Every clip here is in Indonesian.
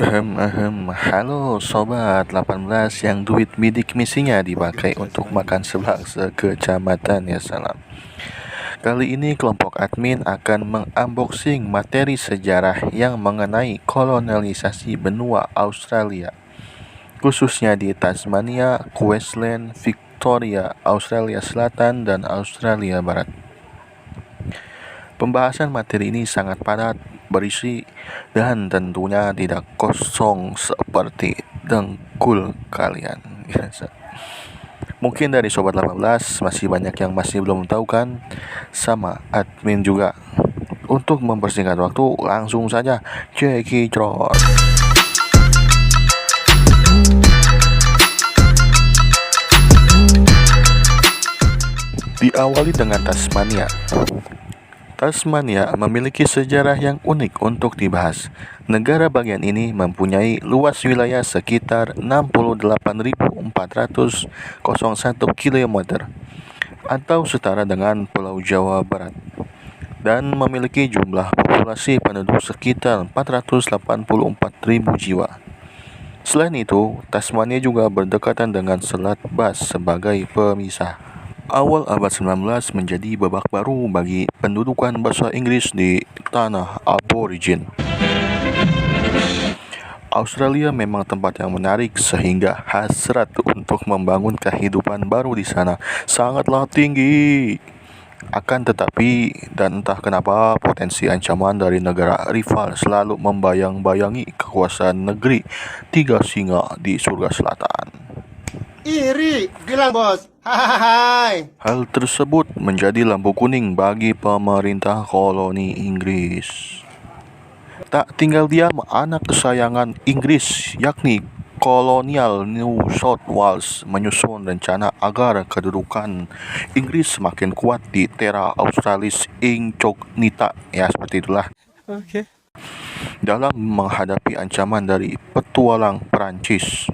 Halo sobat 18 yang duit bidik misinya dipakai untuk makan seblak sekecamatan, ya salam. Kali ini kelompok admin akan mengunboxing materi sejarah yang mengenai kolonialisasi benua Australia, khususnya di Tasmania, Queensland, Victoria, Australia Selatan, dan Australia Barat. Pembahasan materi ini sangat padat berisi dan tentunya tidak kosong seperti dengkul kalian. Mungkin dari Sobat 18 masih banyak yang masih belum tahu kan, sama admin juga. Untuk mempersingkat waktu, langsung saja cekicot. Diawali dengan Tasmania. Tasmania memiliki sejarah yang unik untuk dibahas. Negara bagian ini mempunyai luas wilayah sekitar 68.401 km atau setara dengan Pulau Jawa Barat, dan memiliki jumlah populasi penduduk sekitar 484.000 jiwa. Selain itu, Tasmania juga berdekatan dengan Selat Bass sebagai pemisah. Awal abad 19 menjadi babak baru bagi pendudukan bahasa Inggris di tanah aborigin. Australia memang tempat yang menarik sehingga hasrat untuk membangun kehidupan baru di sana sangatlah tinggi. Akan tetapi, dan entah kenapa, potensi ancaman dari negara rival selalu membayang-bayangi kekuasaan negeri tiga singa di surga selatan. Iri, bilang bos. Hai. Hal tersebut menjadi lampu kuning bagi pemerintah koloni Inggris. Tak tinggal diam, anak kesayangan Inggris yakni kolonial New South Wales menyusun rencana agar kedudukan Inggris semakin kuat di Terra Australis Incognita. Ya, seperti itulah. Dalam menghadapi ancaman dari petualang Perancis,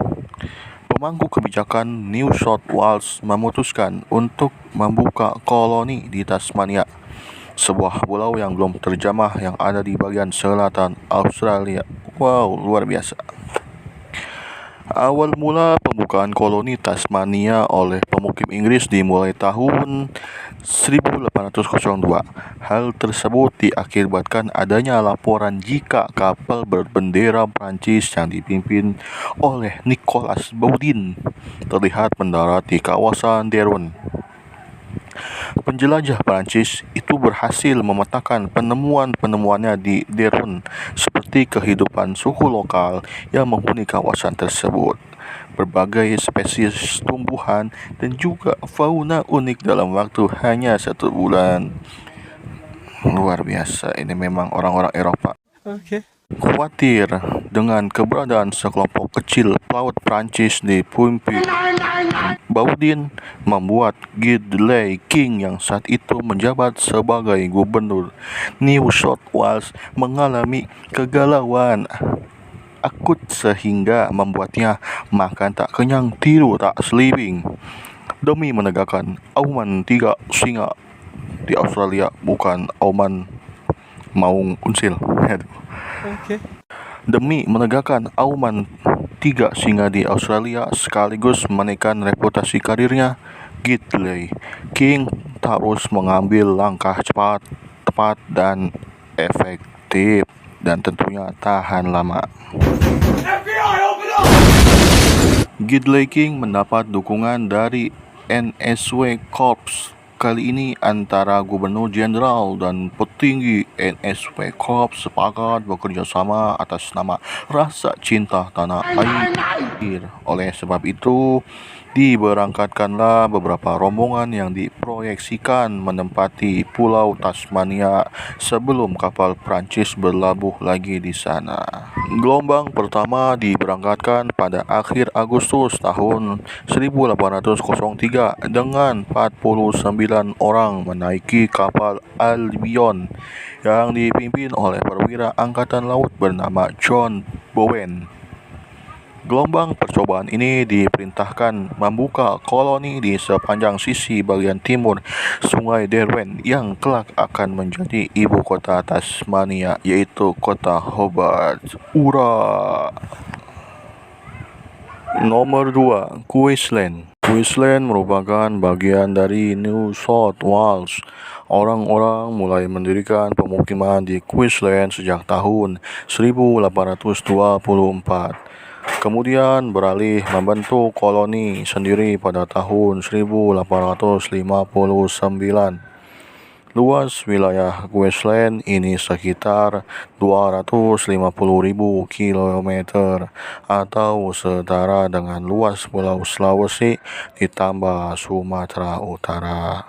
pemangku kebijakan New South Wales memutuskan untuk membuka koloni di Tasmania, sebuah pulau yang belum terjamah yang ada di bagian selatan Australia. Wow, luar biasa. Awal mula pembukaan koloni Tasmania oleh pemukim Inggris dimulai tahun 1802. Hal tersebut diakibatkan adanya laporan jika kapal berbendera Prancis yang dipimpin oleh Nicolas Baudin terlihat mendarat di kawasan Darwin. Penjelajah Prancis itu berhasil memetakan penemuan-penemuannya di Darwin, seperti kehidupan suku lokal yang menghuni kawasan tersebut, berbagai spesies tumbuhan, dan juga fauna unik dalam waktu hanya 1 bulan. Luar biasa, ini memang orang-orang Eropa. Khawatir dengan keberadaan sekelompok kecil pelaut Prancis di Pumpy, Baudin membuat Gidley King yang saat itu menjabat sebagai gubernur New South Wales mengalami kegalauan akut sehingga membuatnya makan tak kenyang, tidur tak selibing demi menegakkan auman tiga singa di Australia, bukan auman maung unsil. Demi menegakkan auman tiga singa di Australia sekaligus menaikkan reputasi karirnya, Gidley King terus mengambil langkah cepat, tepat, dan efektif, dan tentunya tahan lama. Gidley King mendapat dukungan dari NSW Corps. Kali ini antara Gubernur Jenderal dan petinggi NSW Corps sepakat bekerja sama atas nama rasa cinta tanah air. Oleh sebab itu, diberangkatkanlah beberapa rombongan yang diproyeksikan menempati Pulau Tasmania sebelum kapal Prancis berlabuh lagi di sana. Gelombang pertama diberangkatkan pada akhir Agustus tahun 1803 dengan 49 orang menaiki kapal Albion yang dipimpin oleh perwira angkatan laut bernama John Bowen. Gelombang percobaan ini diperintahkan membuka koloni di sepanjang sisi bagian timur Sungai Derwent yang kelak akan menjadi ibu kota Tasmania, yaitu kota Hobart. Ura! Nomor 2, Queensland. Queensland merupakan bagian dari New South Wales. Orang-orang mulai mendirikan pemukiman di Queensland sejak tahun 1824. Kemudian beralih membentuk koloni sendiri pada tahun 1859. Luas wilayah Queensland ini sekitar 250.000 km atau setara dengan luas Pulau Sulawesi ditambah Sumatera Utara.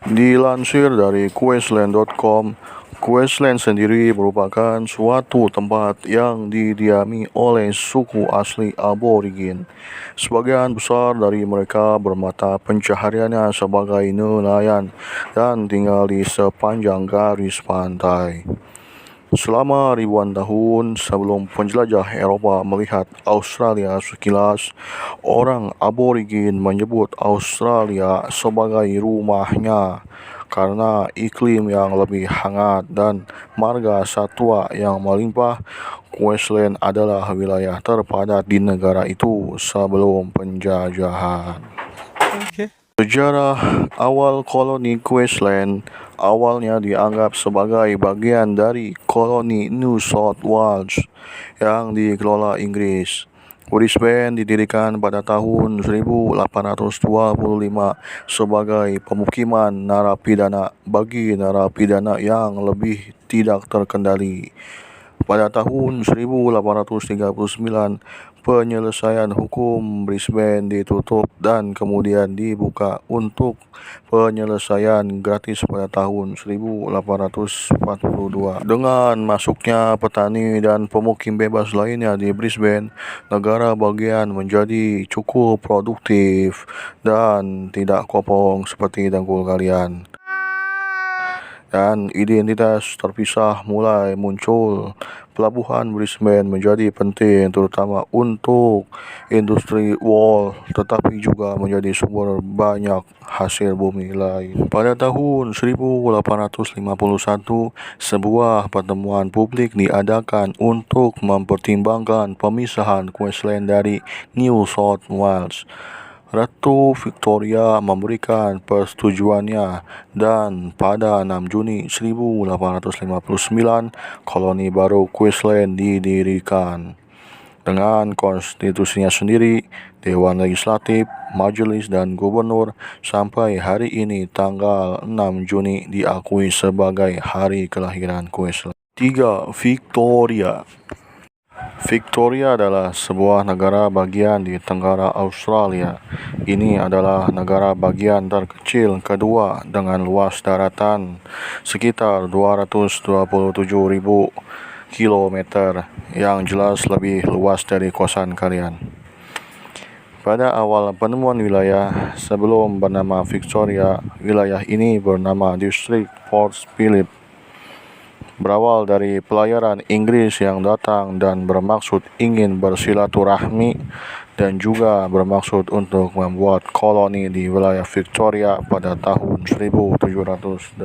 Dilansir dari Queensland.com, Queensland sendiri merupakan suatu tempat yang didiami oleh suku asli aborigin. Sebagian besar dari mereka bermata pencahariannya sebagai nelayan dan tinggal di sepanjang garis pantai. Selama ribuan tahun sebelum penjelajah Eropa melihat Australia sekilas, orang aborigin menyebut Australia sebagai rumahnya karena iklim yang lebih hangat dan marga satwa yang melimpah. Queensland adalah wilayah terpadat di negara itu sebelum penjajahan. Sejarah awal koloni Queensland awalnya dianggap sebagai bagian dari koloni New South Wales yang dikelola Inggris. Brisbane didirikan pada tahun 1825 sebagai pemukiman narapidana bagi narapidana yang lebih tidak terkendali. Pada tahun 1839, penyelesaian hukum Brisbane ditutup dan kemudian dibuka untuk penyelesaian gratis pada tahun 1842. Dengan masuknya petani dan pemukim bebas lainnya di Brisbane, negara bagian menjadi cukup produktif dan tidak kopong seperti dengkul kalian. Dan identitas terpisah mulai muncul. Pelabuhan Brisbane menjadi penting terutama untuk industri wool, tetapi juga menjadi sumber banyak hasil bumi lain. Pada tahun 1851, sebuah pertemuan publik diadakan untuk mempertimbangkan pemisahan Queensland dari New South Wales. Ratu Victoria memberikan persetujuannya dan pada 6 Juni 1859 koloni baru Queensland didirikan. Dengan konstitusinya sendiri, Dewan Legislatif, Majelis dan Gubernur sampai hari ini tanggal 6 Juni diakui sebagai hari kelahiran Queensland. 3. Victoria. Victoria adalah sebuah negara bagian di Tenggara Australia. Ini adalah negara bagian terkecil kedua dengan luas daratan sekitar 227.000 km, yang jelas lebih luas dari kosan kalian. Pada awal penemuan wilayah sebelum bernama Victoria, wilayah ini bernama distrik Port Phillip. Berawal dari pelayaran Inggris yang datang dan bermaksud ingin bersilaturahmi dan juga bermaksud untuk membuat koloni di wilayah Victoria pada tahun 1788.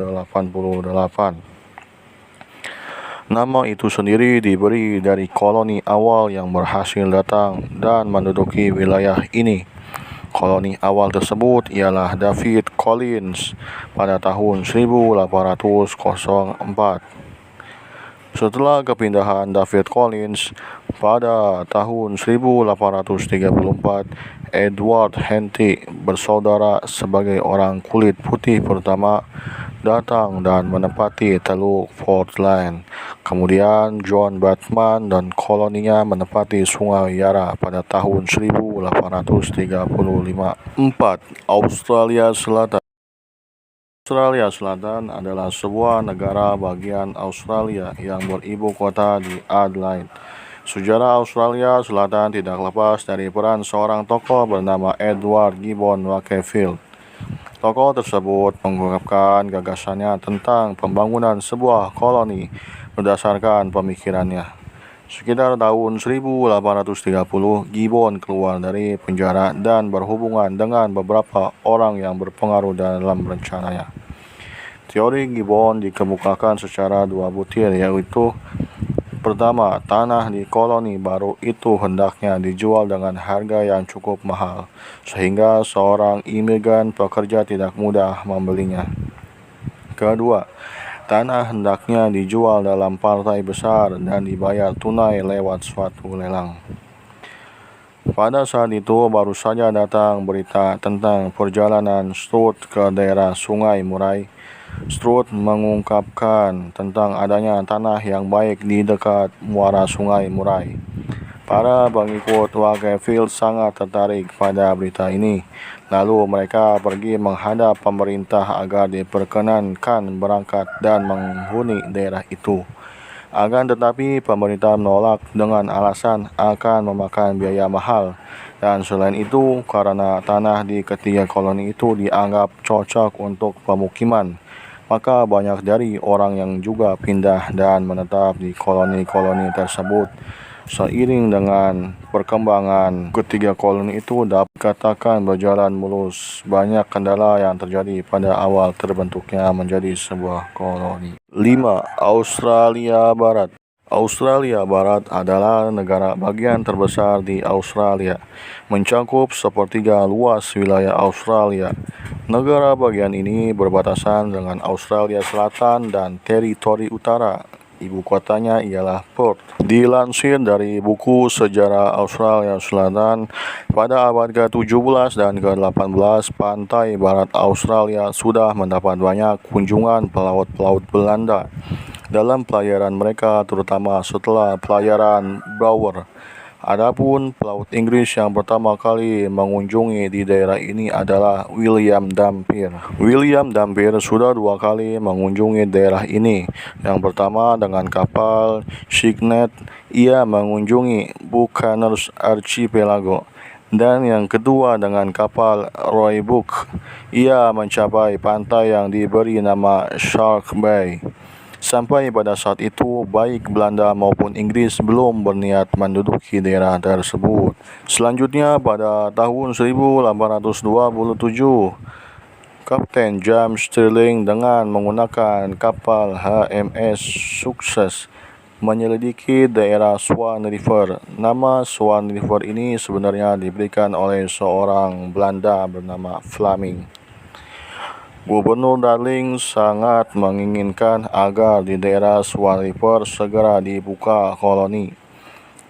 Nama itu sendiri diberi dari koloni awal yang berhasil datang dan menduduki wilayah ini. Koloni awal tersebut ialah David Collins pada tahun 1804. Setelah kepindahan David Collins pada tahun 1834, Edward Henty bersaudara sebagai orang kulit putih pertama datang dan menempati Teluk Portland. Kemudian John Batman dan koloninya menempati Sungai Yarra pada tahun 1835. 4. Australia Selatan. Australia Selatan adalah sebuah negara bagian Australia yang beribu kota di Adelaide. Sejarah Australia Selatan tidak lepas dari peran seorang tokoh bernama Edward Gibbon Wakefield. Tokoh tersebut mengungkapkan gagasannya tentang pembangunan sebuah koloni berdasarkan pemikirannya. Sekitar tahun 1830, Gibbon keluar dari penjara dan berhubungan dengan beberapa orang yang berpengaruh dalam rencananya. Teori Gibbon dikemukakan secara dua butir, yaitu pertama, tanah di koloni baru itu hendaknya dijual dengan harga yang cukup mahal, sehingga seorang imigran pekerja tidak mudah membelinya. Kedua, tanah hendaknya dijual dalam partai besar dan dibayar tunai lewat suatu lelang. Pada saat itu baru saja datang berita tentang perjalanan Stroud ke daerah Sungai Murai. Stroud mengungkapkan tentang adanya tanah yang baik di dekat muara Sungai Murai. Para pengikut Wakefield sangat tertarik pada berita ini. Lalu mereka pergi menghadap pemerintah agar diperkenankan berangkat dan menghuni daerah itu. Akan tetapi pemerintah menolak dengan alasan akan memakan biaya mahal. Dan selain itu, karena tanah di ketiga koloni itu dianggap cocok untuk pemukiman, maka banyak dari orang yang juga pindah dan menetap di koloni-koloni tersebut. Seiring dengan perkembangan ketiga koloni itu dapat dikatakan berjalan mulus, banyak kendala yang terjadi pada awal terbentuknya menjadi sebuah koloni. 5. Australia Barat. Australia Barat adalah negara bagian terbesar di Australia, mencakup sepertiga luas wilayah Australia. Negara bagian ini berbatasan dengan Australia Selatan dan Teritori Utara. Ibu kotanya ialah Perth. Dilansir dari buku Sejarah Australia Selatan, pada abad ke-17 dan ke-18, pantai barat Australia sudah mendapat banyak kunjungan pelaut-pelaut Belanda dalam pelayaran mereka, terutama setelah pelayaran Boer. Adapun pelaut Inggris yang pertama kali mengunjungi di daerah ini adalah William Dampier. William Dampier sudah dua kali mengunjungi daerah ini. Yang pertama dengan kapal Cygnet, ia mengunjungi Buccaneers Archipelago. Dan yang kedua dengan kapal Roebuck, ia mencapai pantai yang diberi nama Shark Bay. Sampai pada saat itu, baik Belanda maupun Inggris belum berniat menduduki daerah tersebut. Selanjutnya, pada tahun 1827, Kapten James Stirling dengan menggunakan kapal HMS Success menyelidiki daerah Swan River. Nama Swan River ini sebenarnya diberikan oleh seorang Belanda bernama Fleming. Gubernur Darling sangat menginginkan agar di daerah Swan River segera dibuka koloni.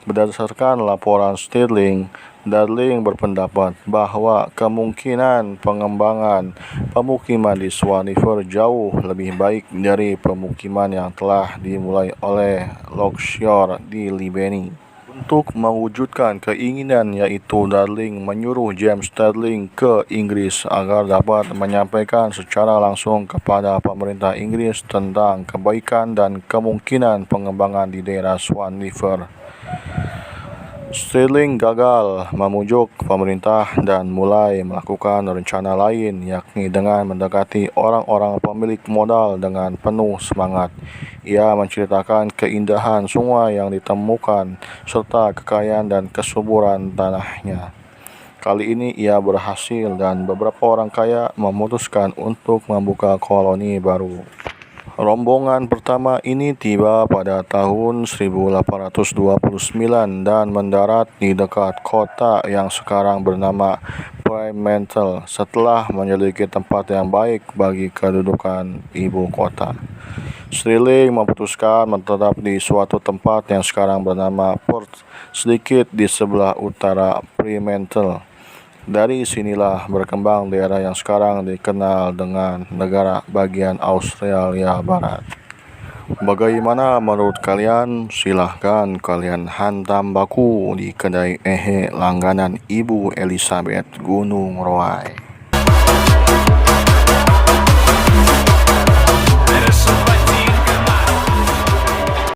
Berdasarkan laporan Stirling, Darling berpendapat bahwa kemungkinan pengembangan pemukiman di Swan River jauh lebih baik dari pemukiman yang telah dimulai oleh Lockshore di Libeni. Untuk mewujudkan keinginan yaitu, Darling menyuruh James Stirling ke Inggris agar dapat menyampaikan secara langsung kepada pemerintah Inggris tentang kebaikan dan kemungkinan pengembangan di daerah Swan River. Stirling gagal memujuk pemerintah dan mulai melakukan rencana lain, yakni dengan mendekati orang-orang pemilik modal dengan penuh semangat. Ia menceritakan keindahan sungai yang ditemukan serta kekayaan dan kesuburan tanahnya. Kali ini ia berhasil dan beberapa orang kaya memutuskan untuk membuka koloni baru. Rombongan pertama ini tiba pada tahun 1829 dan mendarat di dekat kota yang sekarang bernama Fremantle setelah menyelidiki tempat yang baik bagi kedudukan ibu kota. Stirling memutuskan menetap di suatu tempat yang sekarang bernama Perth, sedikit di sebelah utara Fremantle. Dari sinilah berkembang daerah yang sekarang dikenal dengan negara bagian Australia Barat. Bagaimana menurut kalian? Silahkan kalian hantam baku di kedai langganan Ibu Elizabeth Gunung Roai.